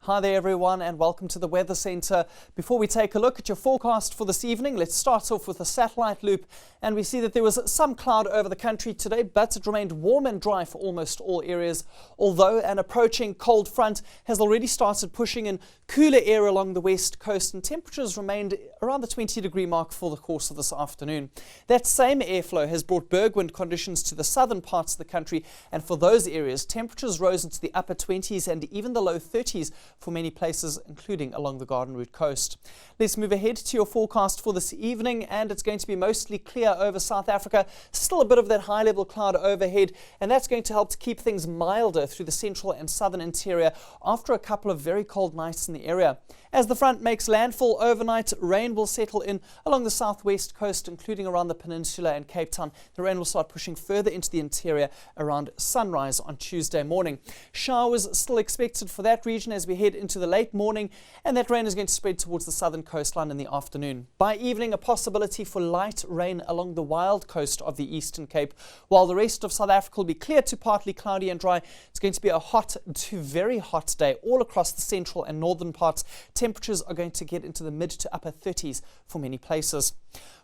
Hi there everyone and welcome to the Weather Centre. Before we take a look at your forecast for this evening, let's start off with a satellite loop, and we see that there was some cloud over the country today, but it remained warm and dry for almost all areas, although an approaching cold front has already started pushing in cooler air along the west coast, and temperatures remained around the 20-degree mark for the course of this afternoon. That same airflow has brought bergwind conditions to the southern parts of the country, and for those areas temperatures rose into the upper 20s and even the low 30s for many places, including along the Garden Route coast. Let's move ahead to your forecast for this evening, and it's going to be mostly clear over South Africa. Still a bit of that high-level cloud overhead, and that's going to help to keep things milder through the central and southern interior after a couple of very cold nights in the area. As the front makes landfall overnight, rain will settle in along the southwest coast, including around the peninsula and Cape Town. The rain will start pushing further into the interior around sunrise on Tuesday morning. Showers still expected for that region as we head into the late morning, and that rain is going to spread towards the southern coastline in the afternoon. By evening, a possibility for light rain along the wild coast of the Eastern Cape. While the rest of South Africa will be clear to partly cloudy and dry, it's going to be a hot to very hot day all across the central and northern parts. Temperatures are going to get into the mid to upper 30s for many places.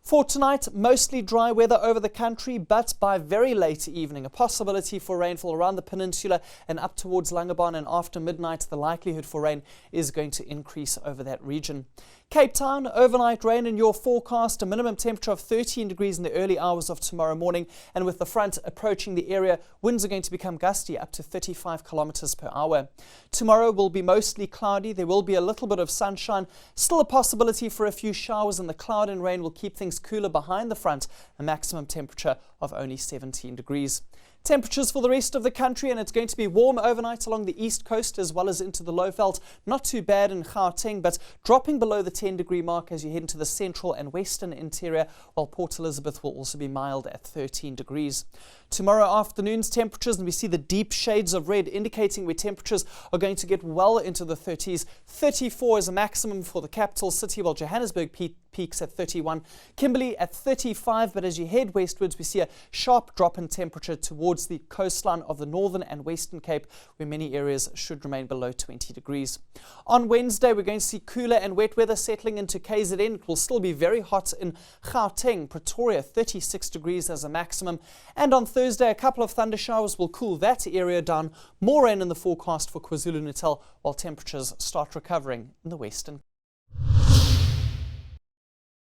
For tonight, mostly dry weather over the country, but by very late evening, a possibility for rainfall around the peninsula and up towards Langebaan, and after midnight, the likelihood for rain is going to increase over that region. Cape Town, overnight rain in your forecast, a minimum temperature of 13 degrees in the early hours of tomorrow morning, and with the front approaching the area, winds are going to become gusty up to 35 kilometers per hour. Tomorrow will be mostly cloudy. There will be a little bit of sunshine, still a possibility for a few showers, and the cloud and rain will keep things cooler behind the front, a maximum temperature of only 17 degrees. Temperatures for the rest of the country, and it's going to be warm overnight along the east coast as well as into the Lowveld. Not too bad in Gauteng, but dropping below the 10-degree mark as you head into the central and western interior, while Port Elizabeth will also be mild at 13 degrees. Tomorrow afternoon's temperatures, and we see the deep shades of red indicating where temperatures are going to get well into the 30s. 34 is a maximum for the capital city, while Johannesburg peaks at 31, Kimberley at 35, but as you head westwards we see a sharp drop in temperature towards the coastline of the northern and western Cape, where many areas should remain below 20 degrees. On Wednesday we're going to see cooler and wet weather settling into KZN. It will still be very hot in Gauteng, Pretoria 36 degrees as a maximum, and on Thursday a couple of thunder showers will cool that area down. More rain in the forecast for KwaZulu-Natal, while temperatures start recovering in the western